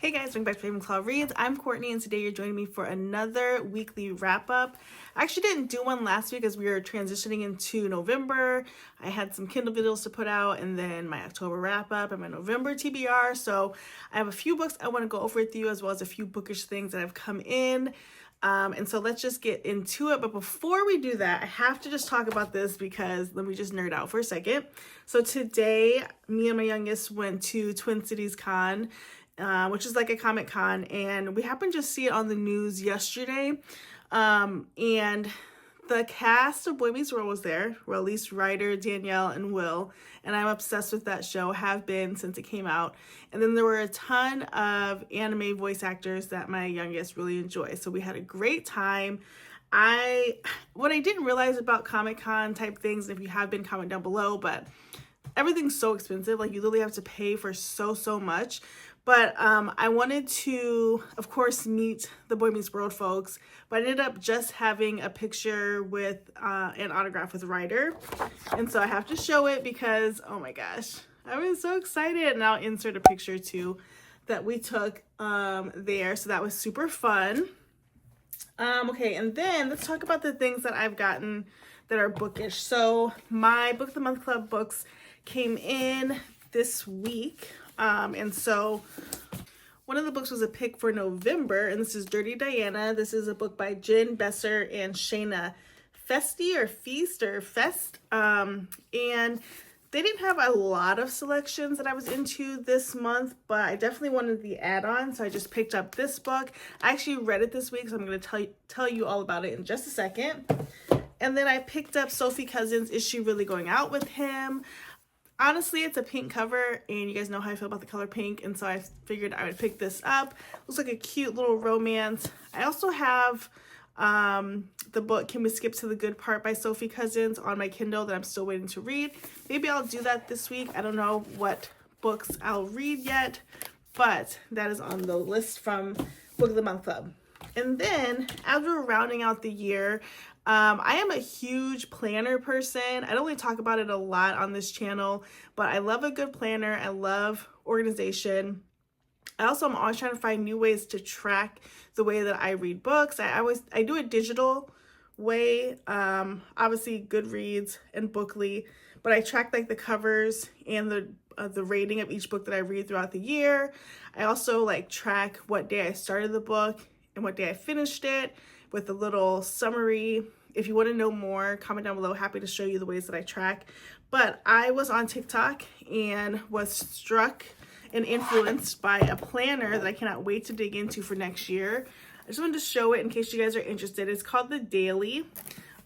Hey guys, welcome back to Ravenclaw Reads. I'm Courtney and today you're joining me for another weekly wrap-up. I actually didn't do one last week as we were transitioning into November. I had some Kindle videos to put out and then my October wrap-up and my November TBR. So I have a few books I want to go over with you as well as a few bookish things that have come in. And so let's just get into it. But before we do that, I have to just talk about this because let me just nerd out for a second. So today, me and my youngest went to Twin Cities Con, which is like a Comic Con, and we happened to see it on the news yesterday. And the cast of Boy Meets World was there, or at least Ryder, Danielle, and Will, and I'm obsessed with that show, have been since it came out. And then there were a ton of anime voice actors that my youngest really enjoys. So we had a great time. What I didn't realize about Comic-Con type things, and if you have been, comment down below, but everything's so expensive. Like, you literally have to pay for so much. But I wanted to, of course, meet the Boy Meets World folks, but I ended up just having a picture with an autograph with Ryder. And so I have to show it because, oh my gosh, I was so excited. And I'll insert a picture too that we took there. So that was super fun. Okay, and then let's talk about the things that I've gotten that are bookish. So my Book of the Month Club books came in this week. And so one of the books was a pick for November, and this is Dirty Diana. This is a book by Jen Besser and Shayna Festi or Feast or Fest. And they didn't have a lot of selections that I was into this month, but I definitely wanted the add-on, so I just picked up this book. I actually read it this week, so I'm going to tell you all about it in just a second. And then I picked up Sophie Cousins' Is She Really Going Out With Him? Honestly, it's a pink cover, and you guys know how I feel about the color pink, and so I figured I would pick this up. Looks like a cute little romance. I also have the book Can We Skip to the Good Part by Sophie Cousins on my Kindle that I'm still waiting to read. Maybe I'll do that this week. I don't know what books I'll read yet, but that is on the list from Book of the Month Club. And then, as we're rounding out the year, I am a huge planner person. I don't really talk about it a lot on this channel, but I love a good planner. I love organization. I'm always trying to find new ways to track the way that I read books. I do a digital way, obviously Goodreads and Bookly, but I track like the covers and the rating of each book that I read throughout the year. I also like track what day I started the book and what day I finished it with a little summary. If you want to know more, comment down below. Happy to show you the ways that I track. But I was on TikTok and was struck and influenced by a planner that I cannot wait to dig into for next year. I just wanted to show it in case you guys are interested. It's called The Daily.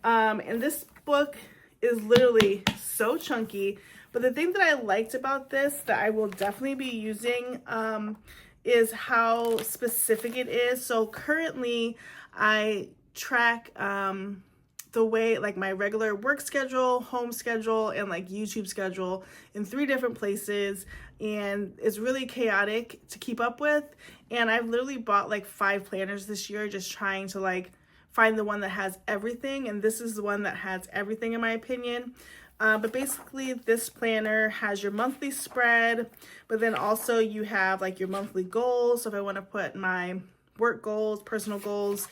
And this book is literally so chunky. But the thing that I liked about this that I will definitely be using is how specific it is. So currently I track the way like my regular work schedule, home schedule, and like YouTube schedule in 3 different places, and it's really chaotic to keep up with. And I've literally bought like 5 planners this year just trying to like find the one that has everything, and this is the one that has everything in my opinion. But basically this planner has your monthly spread, but then also you have like your monthly goals. So if I want to put my work goals, personal goals,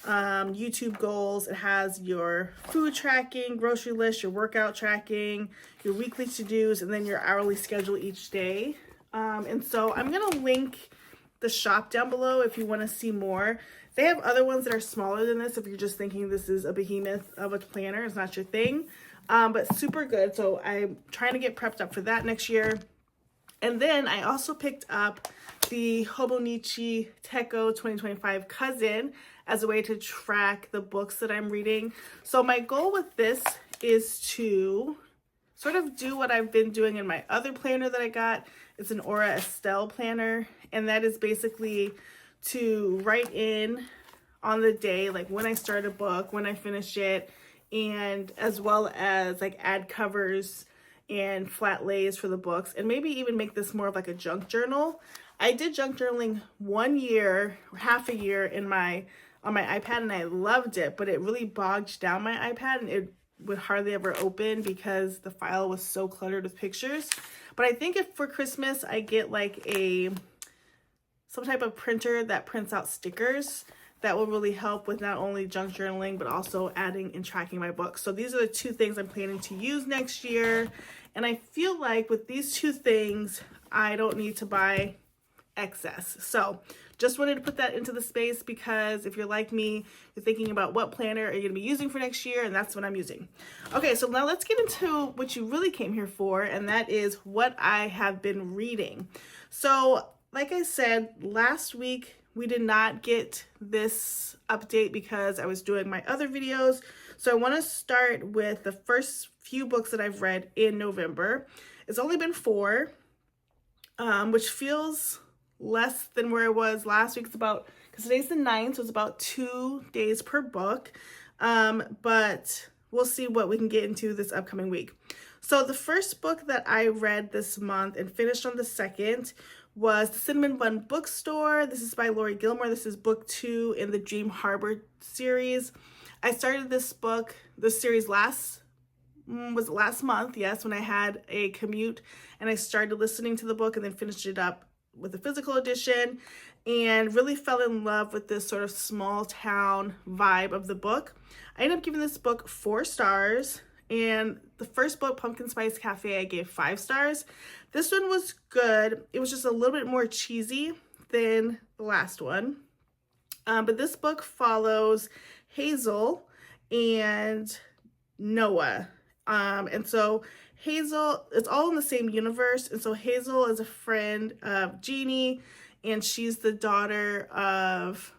YouTube goals, it has your food tracking, grocery list, your workout tracking, your weekly to-dos, and then your hourly schedule each day. And so I'm going to link the shop down below if you want to see more. They have other ones that are smaller than this if you're just thinking this is a behemoth of a planner. It's not your thing. But super good. So I'm trying to get prepped up for that next year. And then I also picked up the Hobonichi Techo 2025 Cousin as a way to track the books that I'm reading. So my goal with this is to sort of do what I've been doing in my other planner that I got. It's an Aura Estelle planner, and that is basically to write in on the day, like when I start a book, when I finish it, and as well as like add covers and flat lays for the books, and maybe even make this more of like a junk journal. I did junk journaling 1 year, or half a year on my iPad, and I loved it, but it really bogged down my iPad and it would hardly ever open because the file was so cluttered with pictures. But I think if for Christmas I get like some type of printer that prints out stickers that will really help with not only junk journaling, but also adding and tracking my books. So these are the two things I'm planning to use next year. And I feel like with these two things, I don't need to buy excess. So just wanted to put that into the space because if you're like me, you're thinking about what planner are you going to be using for next year, and that's what I'm using. Okay, so now let's get into what you really came here for, and that is what I have been reading. So like I said, last week we did not get this update because I was doing my other videos. So I want to start with the first few books that I've read in November. It's only been 4, which feels less than where it was last week. It's about, because today's the 9th, so it's about 2 days per book. But we'll see what we can get into this upcoming week. So the first book that I read this month and finished on the 2nd was The Cinnamon Bun Bookstore. This is by Lori Gilmore. This is book 2 in the Dream Harbor series. I started this series last month, yes, when I had a commute, and I started listening to the book and then finished it up with the physical edition and really fell in love with this sort of small town vibe of the book. I ended up giving this book 4 stars. And the first book, Pumpkin Spice Cafe, I gave 5 stars. This one was good. It was just a little bit more cheesy than the last one. But this book follows Hazel and Noah. And so Hazel, it's all in the same universe. And so Hazel is a friend of Jeannie, and she's the daughter of,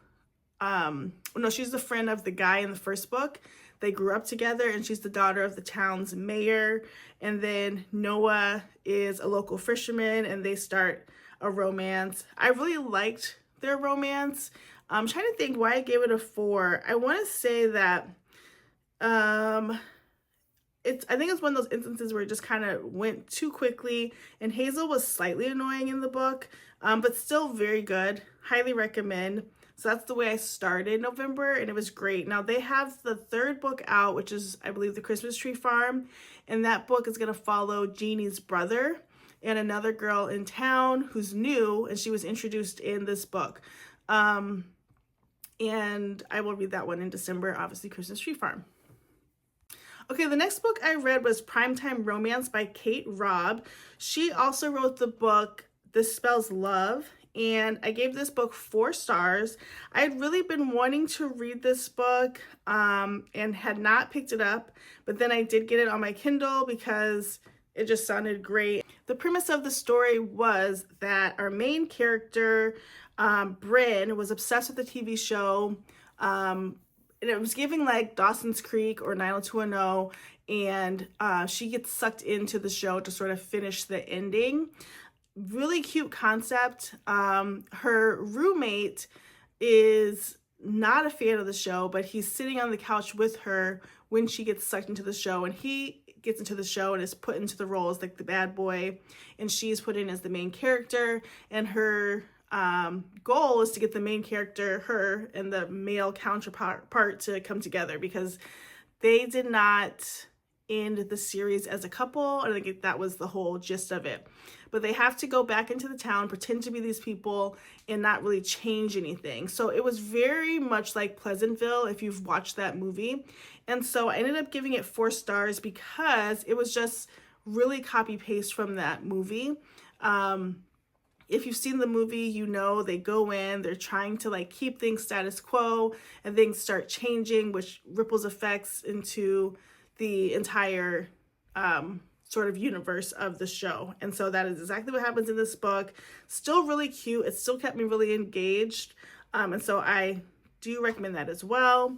she's the friend of the guy in the first book. They grew up together, and she's the daughter of the town's mayor. And then Noah is a local fisherman, and they start a romance. I really liked their romance. I'm trying to think why I gave it a 4. I want to say that I think it's one of those instances where it just kind of went too quickly, and Hazel was slightly annoying in the book, but still very good. Highly recommend. So that's the way I started November, and it was great. Now they have the 3rd book out, which is, I believe, The Christmas Tree Farm. And that book is going to follow Jeannie's brother and another girl in town who's new, and she was introduced in this book. And I will read that one in December, obviously, Christmas Tree Farm. Okay, the next book I read was Primetime Romance by Kate Robb. She also wrote the book This Spells Love, and I gave this book 4 stars. I had really been wanting to read this book and had not picked it up, but then I did get it on my Kindle because it just sounded great. The premise of the story was that our main character, Bryn, was obsessed with the TV show, and it was giving like Dawson's Creek or 90210, and she gets sucked into the show to sort of finish the ending. Really cute concept. Her roommate is not a fan of the show, but he's sitting on the couch with her when she gets sucked into the show, and he gets into the show and is put into the role as like the bad boy, and she's put in as the main character, and her goal is to get the main character, her, and the male counterpart to come together, because they did not end the series as a couple, and I think that was the whole gist of it. But they have to go back into the town, pretend to be these people, and not really change anything. So it was very much like Pleasantville, if you've watched that movie. And so I ended up giving it 4 stars because it was just really copy-paste from that movie. If you've seen the movie, you know they go in, they're trying to like keep things status quo, and things start changing, which ripples effects into the entire sort of universe of the show. And so that is exactly what happens in this book. Still really cute. It still kept me really engaged. And so I do recommend that as well.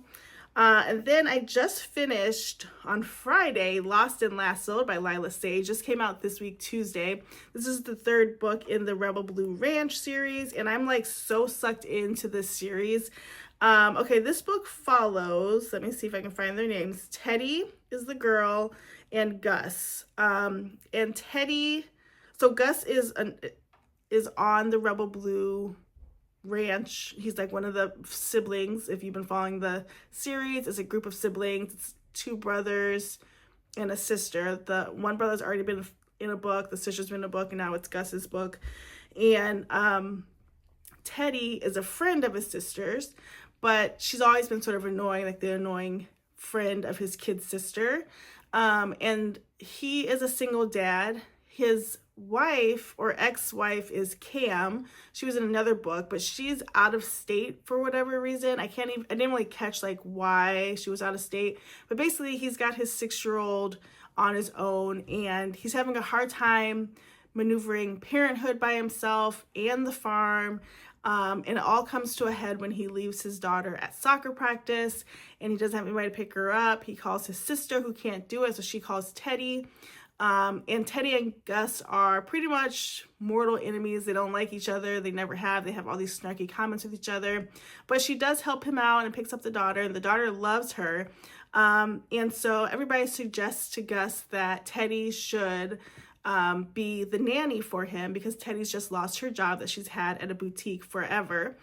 And then I just finished on Friday, Lost and Lassoed by Lila Sage. Just came out this week, Tuesday. This is the 3rd book in the Rebel Blue Ranch series, and I'm like so sucked into this series. Okay, this book follows, let me see if I can find their names. Teddy is the girl, and Gus. And Teddy, so Gus is on the Rebel Blue Ranch. He's like one of the siblings. If you've been following the series, it's a group of siblings. It's 2 brothers and a sister. The one brother's already been in a book, the sister's been in a book, and now it's Gus's book. And Teddy is a friend of his sister's, but she's always been sort of annoying, like the annoying friend of his kid sister. And he is a single dad. His wife or ex-wife is Cam. She was in another book, but she's out of state for whatever reason. I didn't really catch like why she was out of state, but basically he's got his 6-year-old on his own, and he's having a hard time maneuvering parenthood by himself and the farm. And it all comes to a head when he leaves his daughter at soccer practice and he doesn't have anybody to pick her up. He calls his sister, who can't do it, so she calls Teddy. And Teddy and Gus are pretty much mortal enemies. They don't like each other. They never have. They have all these snarky comments with each other. But she does help him out and picks up the daughter, and the daughter loves her. And so everybody suggests to Gus that Teddy should be the nanny for him because Teddy's just lost her job that she's had at a boutique forever.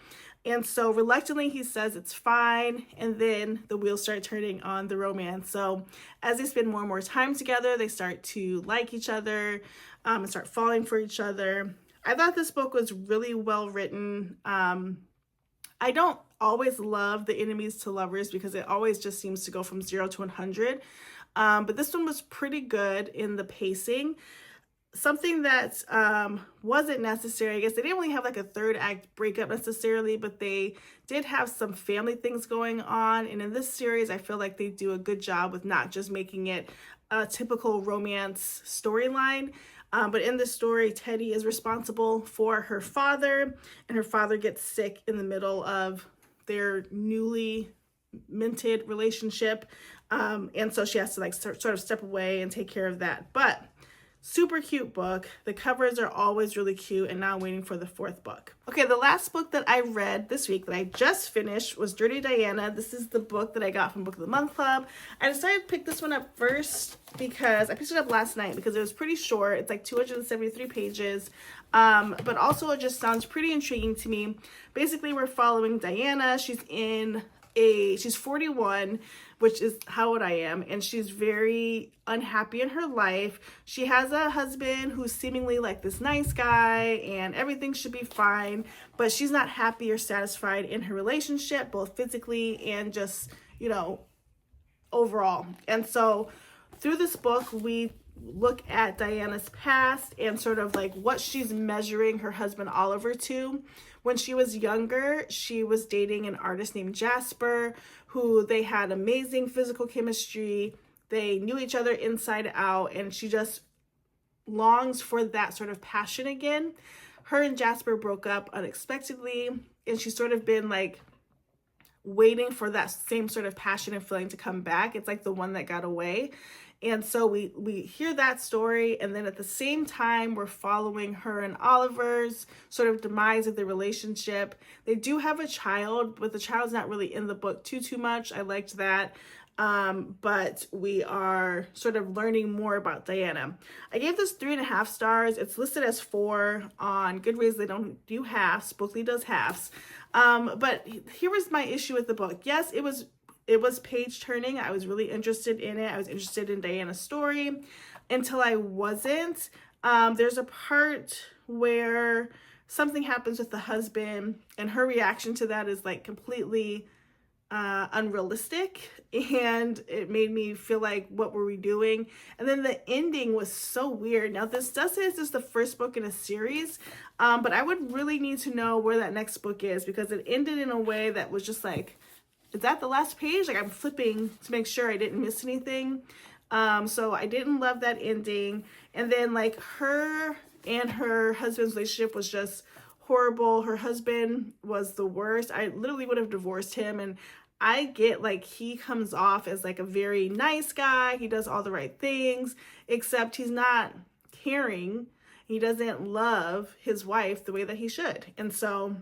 And so reluctantly he says it's fine, and then the wheels start turning on the romance. So as they spend more and more time together, they start to like each other and start falling for each other. I thought this book was really well written. I don't always love the enemies to lovers because it always just seems to go from 0 to 100. But this one was pretty good in the pacing. Something that wasn't necessary, I guess they didn't really have like a third act breakup necessarily, but they did have some family things going on. And in this series, I feel like they do a good job with not just making it a typical romance storyline. But in this story, Teddy is responsible for her father, and her father gets sick in the middle of their newly minted relationship. And so she has to like sort of step away and take care of that. But super cute book. The covers are always really cute, and now I'm waiting for the 4th book. Okay, the last book that I read this week that I just finished was Dirty Diana. This is the book that I got from Book of the Month Club. I decided to pick this one up first because I picked it up last night because it was pretty short. It's like 273 pages, but also it just sounds pretty intriguing to me. Basically, we're following Diana. She's 41, which is how old I am, and she's very unhappy in her life. She has a husband who's seemingly like this nice guy, and everything should be fine, but she's not happy or satisfied in her relationship, both physically and just, you know, overall. And so through this book, we look at Diana's past and sort of like what she's measuring her husband Oliver to. When she was younger, she was dating an artist named Jasper, who they had amazing physical chemistry. They knew each other inside out, and she just longs for that sort of passion again. Her and Jasper broke up unexpectedly, and she's sort of been like waiting for that same sort of passion and feeling to come back. It's like the one that got away. And so we hear that story, and then at the same time, we're following her and Oliver's sort of demise of the relationship. They do have a child, but the child's not really in the book too much. I liked that. But we are sort of learning more about Diana. I gave this 3.5 stars. It's listed as 4 on Goodreads. They don't do halves. Bookly does halves. But here was my issue with the book. Yes, it was page turning. I was really interested in it. I was interested in Diana's story until I wasn't. There's a part where something happens with the husband, and her reaction to that is like completely unrealistic, and it made me feel like, what were we doing? And then the ending was so weird. Now this does say this is the first book in a series, but I would really need to know where that next book is, because it ended in a way that was just like, is that the last page? Like, I'm flipping to make sure I didn't miss anything. So I didn't love that ending. And then like her and her husband's relationship was just horrible. Her husband was the worst. I literally would have divorced him. And I get like he comes off as like a very nice guy. He does all the right things, except he's not caring. He doesn't love his wife the way that he should. And so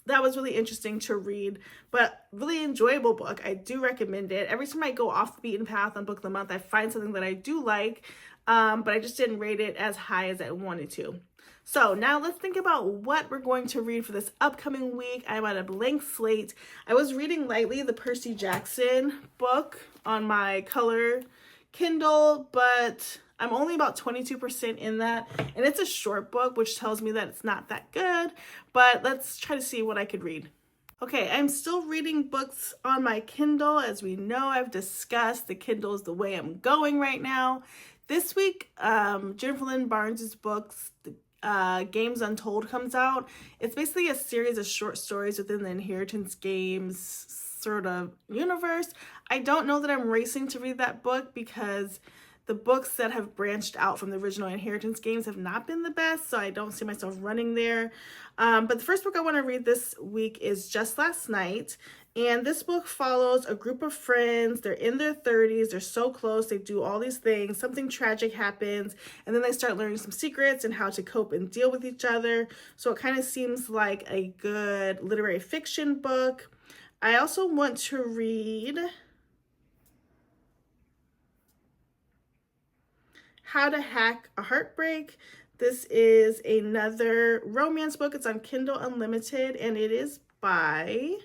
that was really interesting to read, but really enjoyable book. I do recommend it. Every time I go off the beaten path on Book of the Month, I find something that I do like, but I just didn't rate it as high as I wanted to. So now let's think about what we're going to read for this upcoming week. I'm at a blank slate. I was reading lightly the Percy Jackson book on my color Kindle, but I'm only about 22% in that, and it's a short book, which tells me that it's not that good, but let's try to see what I could read. Okay, I'm still reading books on my Kindle. As we know, I've discussed, the Kindle is the way I'm going right now. This week, Jennifer Lynn Barnes' books, Games Untold, comes out. It's basically a series of short stories within the Inheritance Games sort of universe. I don't know that I'm racing to read that book because the books that have branched out from the original Inheritance Games have not been the best, so I don't see myself running there. But the first book I want to read this week is Just Last Night. And this book follows a group of friends. They're in their 30s. They're so close. They do all these things. Something tragic happens. And then they start learning some secrets and how to cope and deal with each other. So it kind of seems like a good literary fiction book. I also want to read How to Hack a Heartbreak. This is another romance book. It's on Kindle Unlimited, and it is by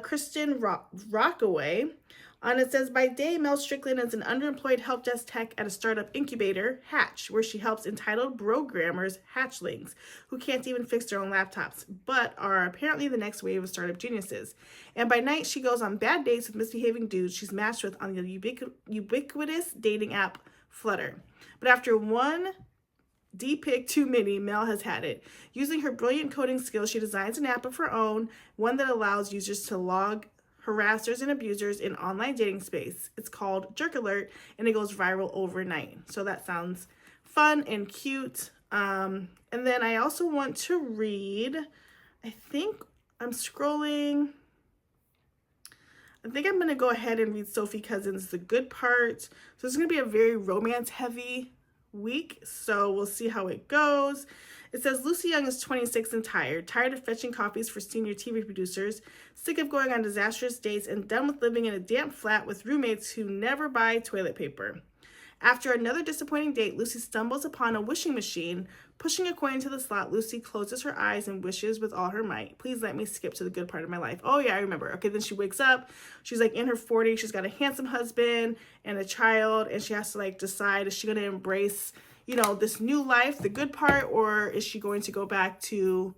Kristen Rockaway. And it says, by day, Mel Strickland is an underemployed help desk tech at a startup incubator, Hatch, where she helps entitled programmers, hatchlings, who can't even fix their own laptops, but are apparently the next wave of startup geniuses. And by night, she goes on bad dates with misbehaving dudes she's matched with on the ubiquitous dating app Flutter. But after one D-pick too many, Mel has had it. Using her brilliant coding skills, she designs an app of her own, one that allows users to log harassers and abusers in online dating space. It's called Jerk Alert, and it goes viral overnight. So that sounds fun and cute. And then I also want to read, I think I'm going to go ahead and read Sophie Cousins' The Good Part. So it's going to be a very romance-heavy week, so we'll see how it goes. It says, Lucy Young is 26 and tired of fetching coffees for senior TV producers, sick of going on disastrous dates, and done with living in a damp flat with roommates who never buy toilet paper. After another disappointing date, Lucy stumbles upon a wishing machine. Pushing a coin into the slot, Lucy closes her eyes and wishes with all her might. Please let me skip to the good part of my life. Oh yeah, I remember. Okay, then she wakes up. She's like in her 40s. She's got a handsome husband and a child, and she has to like decide, is she going to embrace, you know, this new life, the good part, or is she going to go back to,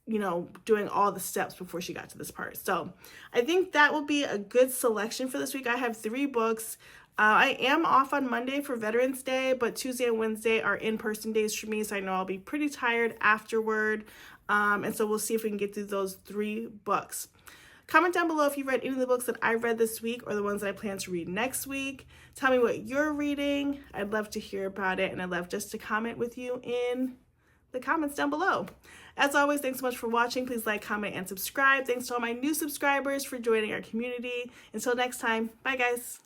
you know, doing all the steps before she got to this part? So I think that will be a good selection for this week. I have 3 books. I am off on Monday for Veterans Day, but Tuesday and Wednesday are in-person days for me, so I know I'll be pretty tired afterward. And so we'll see if we can get through those 3 books. Comment down below if you've read any of the books that I read this week or the ones that I plan to read next week. Tell me what you're reading. I'd love to hear about it, and I'd love just to comment with you in the comments down below. As always, thanks so much for watching. Please like, comment, and subscribe. Thanks to all my new subscribers for joining our community. Until next time, bye guys.